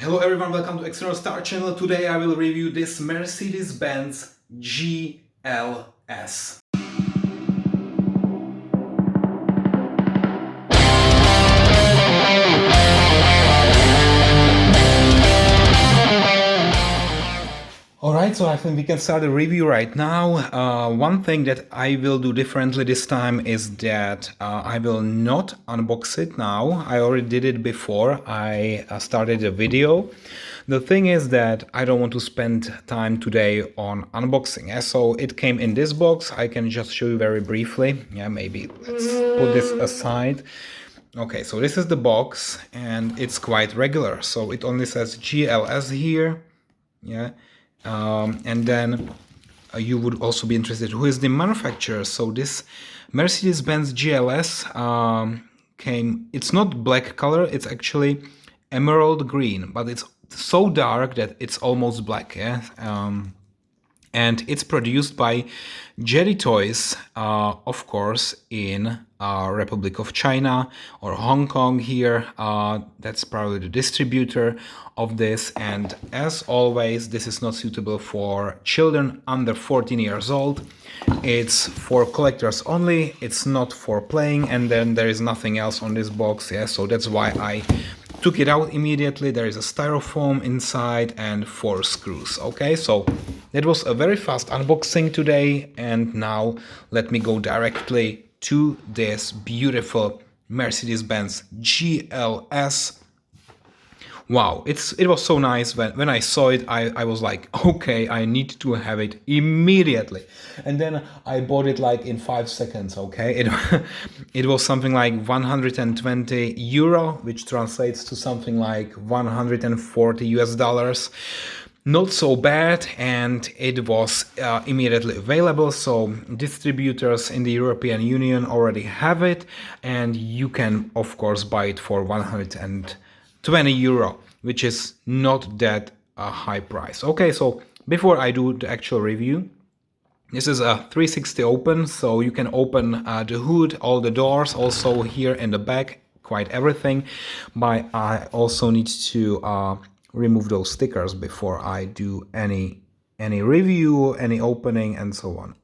Hello everyone, welcome to External Star channel. Today I will review this Mercedes Benz GLS. Alright, so I think we can start the review right now. One thing that I will do differently this time is that I will not unbox it now. I already did it before I started the video. The thing is that I don't want to spend time today on unboxing. So it came in this box. I can just show you very briefly. Yeah, maybe let's put this aside. Okay, so this is the box and it's quite regular. So it only says GLS here. Yeah. And then you would also be interested who is the manufacturer. So this Mercedes Benz GLS it's not black color, it's actually emerald green, but it's so dark that it's almost black. Yeah. And it's produced by Jaditoys, of course, in Republic of China or Hong Kong here. That's probably the distributor of this. And as always, this is not suitable for children under 14 years old. It's for collectors only. It's not for playing. And then there is nothing else on this box. Yeah, so that's why I took it out immediately. There is a styrofoam inside and 4 screws. Okay, so that was a very fast unboxing today, and now let me go directly to this beautiful Mercedes Benz GLS. Wow, it was so nice. When I saw it, I was like, okay, I need to have it immediately. And then I bought it like in 5 seconds, okay? It was something like 120 euro, which translates to something like 140 US dollars. Not so bad, and it was immediately available. So distributors in the European Union already have it, and you can of course buy it for 120 euro, which is not that high price. Okay, so before I do the actual review, this is a 360 open, so you can open the hood, all the doors, also here in the back, quite everything. But I also need to remove those stickers before I do any review, any opening, and so on.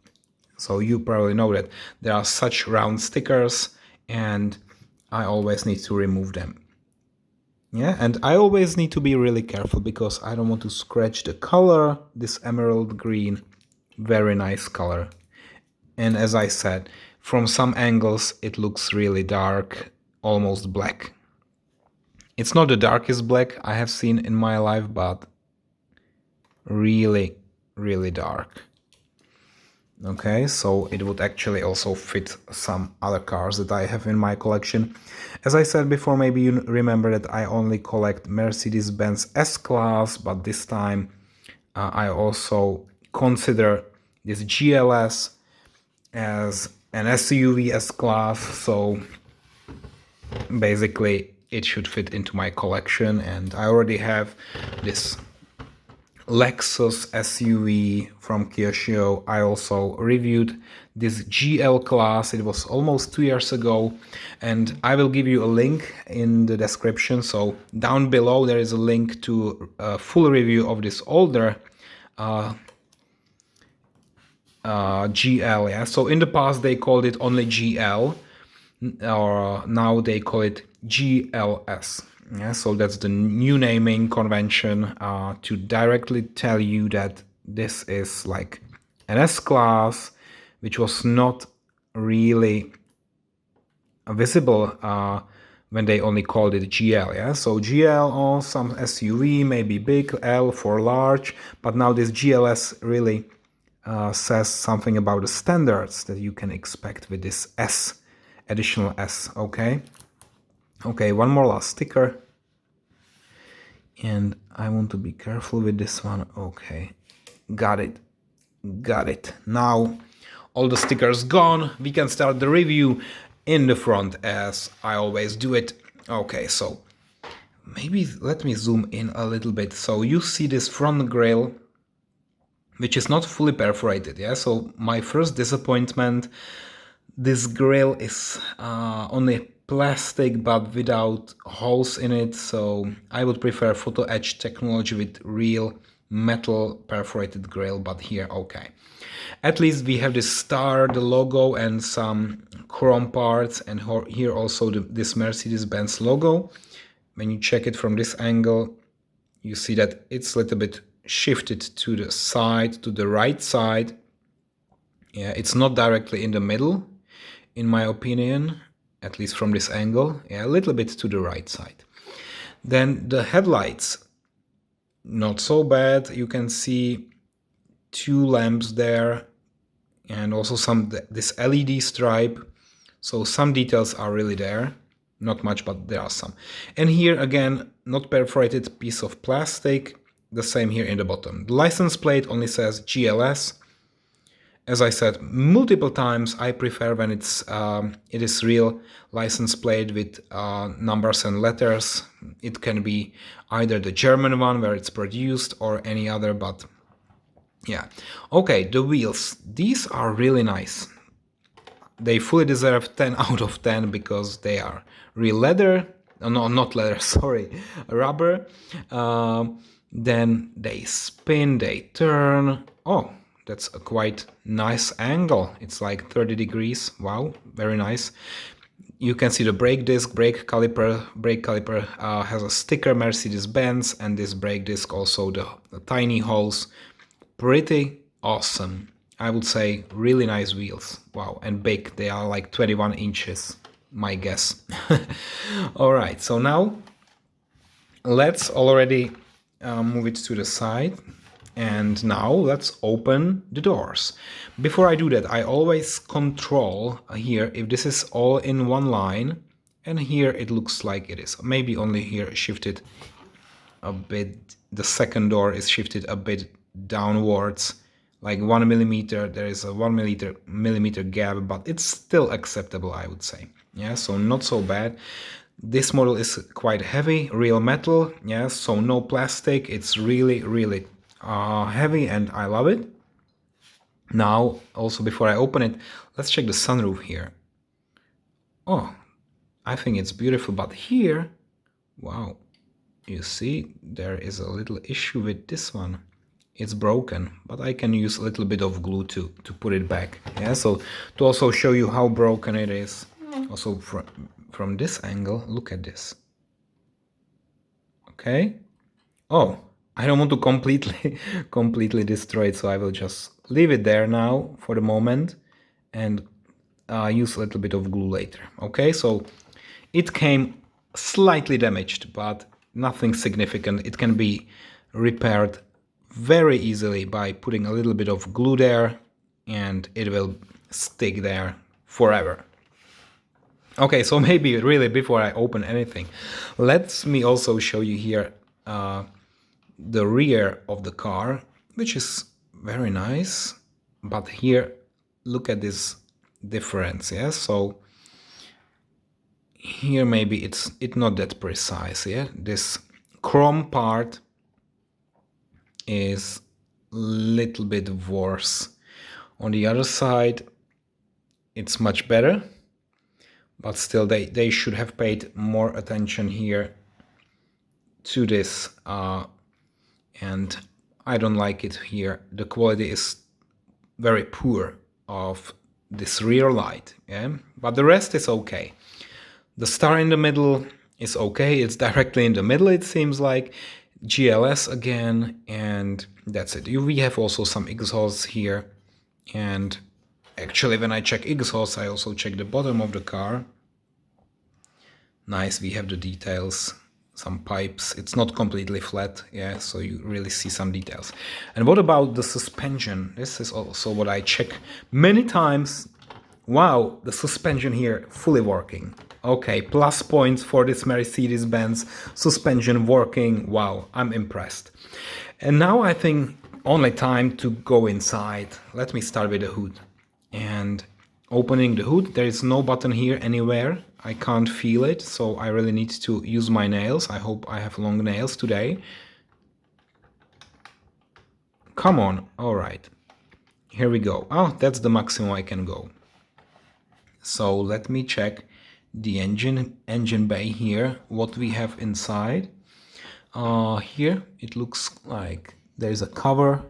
So you probably know that there are such round stickers, and I always need to remove them. Yeah, and I always need to be really careful because I don't want to scratch the color. This emerald green, very nice color. And as I said, from some angles it looks really dark, almost black. It's not the darkest black I have seen in my life, but really, really dark. Okay, so it would actually also fit some other cars that I have in my collection. As I said before, maybe you remember that I only collect Mercedes Benz S-Class, but this time I also consider this GLS as an SUV S-Class, so basically it should fit into my collection. And I already have this Lexus SUV from Kyosho. I also reviewed this GL class. It was almost 2 years ago, and I will give you a link in the description. So down below there is a link to a full review of this older GL. Yeah, so in the past they called it only GL, or now they call it GLS. Yeah, so that's the new naming convention to directly tell you that this is like an S-Class, which was not really visible when they only called it GL. Yeah, so GL or some SUV, maybe big, L for large, but now this GLS really says something about the standards that you can expect with this S, additional S. Okay. Okay, one more last sticker, and I want to be careful with this one. Okay, got it. Now all the stickers gone, we can start the review in the front as I always do it. Okay, so maybe let me zoom in a little bit. So you see this front grille, which is not fully perforated. Yeah, so my first disappointment, this grille is only plastic but without holes in it, so I would prefer photo etch technology with real metal perforated grille, but here, okay. At least we have this star, the logo, and some chrome parts, and here also this Mercedes Benz logo. When you check it from this angle, you see that it's a little bit shifted to the side, to the right side. Yeah, it's not directly in the middle, in my opinion, at least from this angle. Yeah, a little bit to the right side. Then the headlights, not so bad. You can see 2 lamps there, and also this LED stripe. So some details are really there. Not much, but there are some. And here again, not perforated piece of plastic. The same here in the bottom. The license plate only says GLS. As I said multiple times, I prefer when it is real license plate with numbers and letters. It can be either the German one where it's produced or any other, but yeah. Okay, the wheels. These are really nice. They fully deserve 10 out of 10 because they are real leather. No, not leather, sorry, rubber. Then they spin, they turn. Oh, that's a quite nice angle. It's like 30 degrees. Wow, very nice. You can see the brake disc, brake caliper. Brake caliper has a sticker Mercedes Benz, and this brake disc also the tiny holes. Pretty awesome. I would say really nice wheels. Wow, and big. They are like 21 inches, my guess. All right, so now let's already move it to the side. And now let's open the doors. Before I do that, I always control here if this is all in one line, and here it looks like it is. Maybe only here shifted a bit. The second door is shifted a bit downwards, like 1 millimeter. There is a 1 millimeter gap, but it's still acceptable, I would say. Yeah, so not so bad. This model is quite heavy, real metal. Yeah, so no plastic. It's really, really heavy, and I love it. Now, also before I open it, let's check the sunroof here. Oh, I think it's beautiful, but here, wow, you see, there is a little issue with this one. It's broken, but I can use a little bit of glue to put it back. Yeah, so to also show you how broken it is. Also from this angle, look at this. Okay. Oh, I don't want to completely destroy it, so I will just leave it there now for the moment and use a little bit of glue later. Okay, so it came slightly damaged, but nothing significant. It can be repaired very easily by putting a little bit of glue there, and it will stick there forever. Okay, so maybe really before I open anything, let me also show you here the rear of the car, which is very nice. But here, look at this difference. Yeah, so here maybe it's not that precise. Yeah, this chrome part is a little bit worse. On the other side, it's much better, but still they should have paid more attention here to this, and I don't like it here. The quality is very poor of this rear light, yeah, but the rest is okay. The star in the middle is okay. It's directly in the middle, it seems like. GLS again, and that's it. We have also some exhausts here, and actually when I check exhausts, I also check the bottom of the car. Nice, we have the details, some pipes. It's not completely flat, yeah, so you really see some details. And what about the suspension? This is also what I check many times. Wow, the suspension here fully working. Okay, plus points for this Mercedes Benz suspension working. Wow, I'm impressed. And now I think only time to go inside. Let me start with the hood. And opening the hood, there is no button here anywhere. I can't feel it, so I really need to use my nails. I hope I have long nails today. Come on, all right. Here we go. Oh, that's the maximum I can go. So let me check the engine bay here, what we have inside. Here it looks like there's a cover.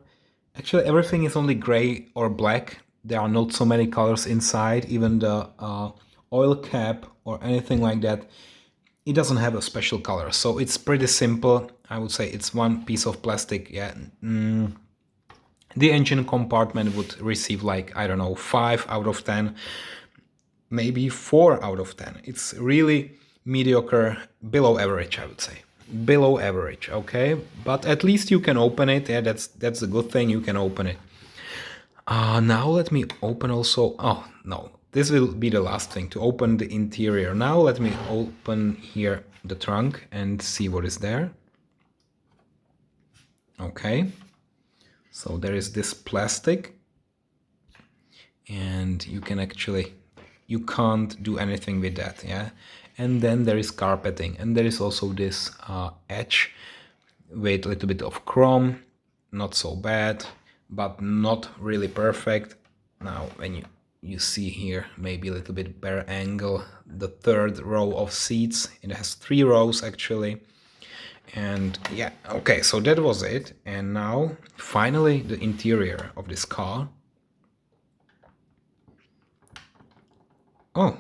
Actually, everything is only gray or black. There are not so many colors inside. Even the oil cap or anything like that, it doesn't have a special color. So it's pretty simple. I would say it's one piece of plastic. Yeah. The engine compartment would receive like, I don't know, 5 out of 10, maybe 4 out of 10. It's really mediocre, below average, I would say. Below average, okay? But at least you can open it. Yeah, that's a good thing, you can open it. Now let me open also, oh no, this will be the last thing, to open the interior. Now let me open here the trunk and see what is there. Okay, so there is this plastic, and you can actually, you can't do anything with that, yeah? And then there is carpeting, and there is also this edge with a little bit of chrome, not so bad, but not really perfect. Now when you see here, maybe a little bit better angle, the third row of seats, it has 3 rows actually. And yeah, okay, so that was it. And now finally the interior of this car. Oh,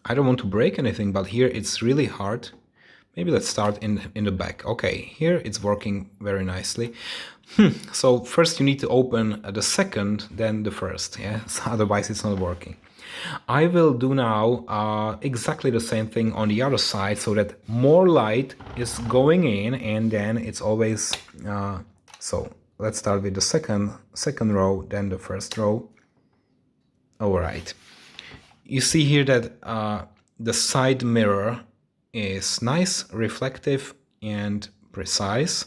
I don't want to break anything, but here it's really hard. Maybe let's start in the back. Okay, here it's working very nicely. So first you need to open the second, then the first, yeah? Otherwise it's not working. I will do now exactly the same thing on the other side, so that more light is going in, and then it's always... so let's start with the second row, then the first row. All right. You see here that the side mirror is nice, reflective and precise.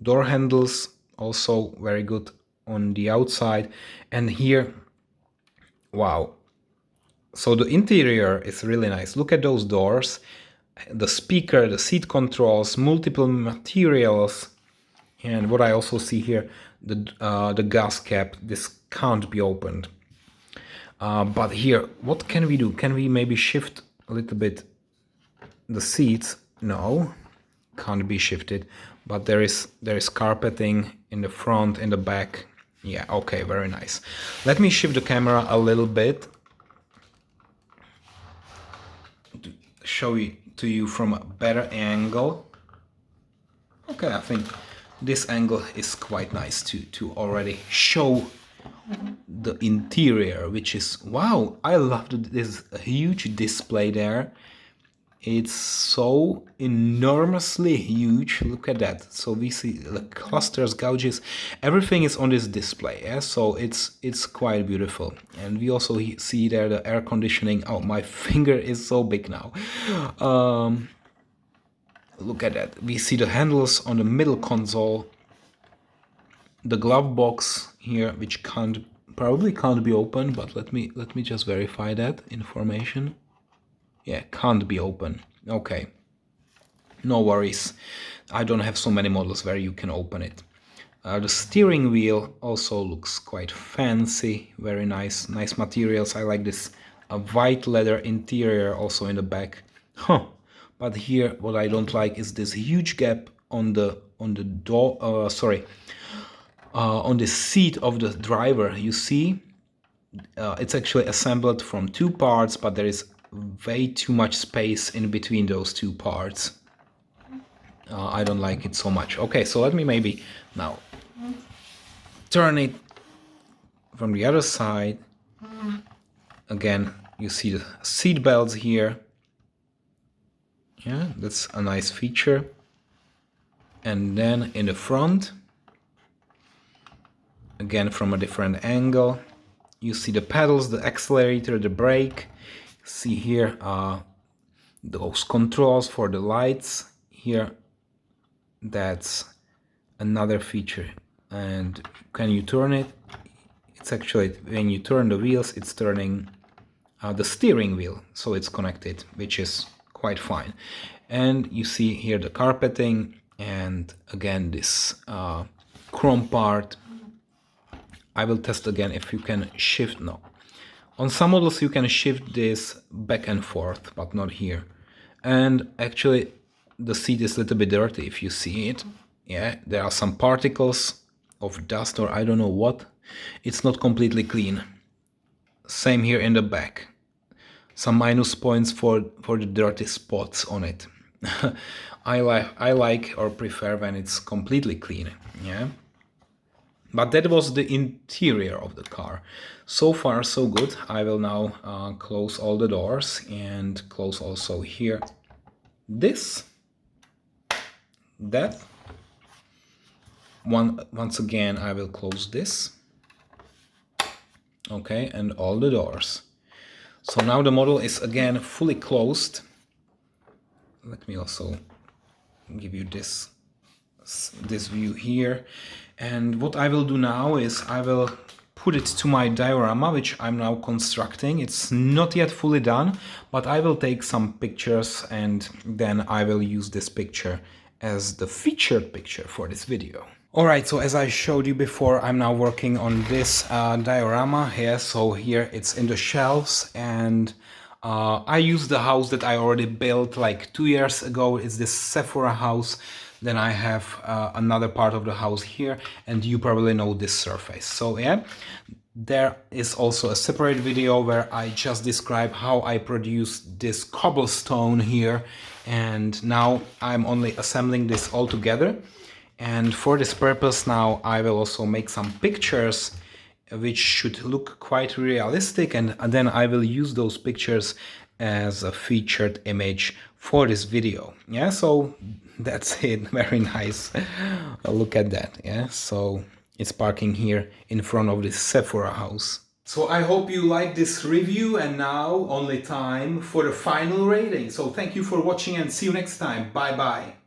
Door handles also very good on the outside. And here, wow. So the interior is really nice. Look at those doors, the speaker, the seat controls, multiple materials. And what I also see here, the gas cap, this can't be opened. But here, what can we do? Can we maybe shift a little bit the seats? No, can't be shifted. But there is carpeting in the front, in the back. Yeah, okay, very nice. Let me shift the camera a little bit to show it to you from a better angle. Okay, I think this angle is quite nice to already show the interior, which is, wow, I love this huge display there. It's so enormously huge. Look at that. So we see the clusters, gouges, everything is on this display. Yeah, so it's quite beautiful. And we also see there the air conditioning. Oh, my finger is so big now. Look at that. We see the handles on the middle console, the glove box here, which probably can't be opened, but let me just verify that information. Yeah, can't be open. Okay, no worries. I don't have so many models where you can open it. The steering wheel also looks quite fancy, very nice materials. I like this white leather interior also in the back. But here what I don't like is this huge gap on the door. On the seat of the driver. You see, it's actually assembled from 2 parts, but there is way too much space in between those 2 parts. I don't like it so much. Okay, so let me maybe now turn it from the other side. Again, you see the seat belts here. Yeah, that's a nice feature. And then in the front, again from a different angle, you see the pedals, the accelerator, the brake. See here those controls for the lights here. That's another feature. And can you turn it? It's actually, when you turn the wheels, it's turning the steering wheel, so it's connected, which is quite fine. And you see here the carpeting, and again this chrome part. I will test again if you can shift. No. On some models you can shift this back and forth, but not here. And actually the seat is a little bit dirty if you see it. Yeah, there are some particles of dust or I don't know what. It's not completely clean. Same here in the back. Some minus points for the dirty spots on it. I like or prefer when it's completely clean. Yeah. But that was the interior of the car. So far so good. I will now close all the doors and close also here this, that. Once again I will close this. Okay, and all the doors. So now the model is again fully closed. Let me also give you this view here. And what I will do now is I will put it to my diorama, which I'm now constructing. It's not yet fully done, but I will take some pictures and then I will use this picture as the featured picture for this video. Alright, so as I showed you before, I'm now working on this diorama here. So here it's in the shelves, and I use the house that I already built like 2 years ago. It's this Sephora house. Then I have another part of the house here, and you probably know this surface. So yeah, there is also a separate video where I just describe how I produced this cobblestone here, and now I'm only assembling this all together. And for this purpose now I will also make some pictures which should look quite realistic, and then I will use those pictures as a featured image for this video. Yeah, so that's it. Very nice. Look at that. Yeah, so it's parking here in front of this Sephora house. So I hope you like this review, and now only time for the final rating. So thank you for watching and see you next time. Bye bye.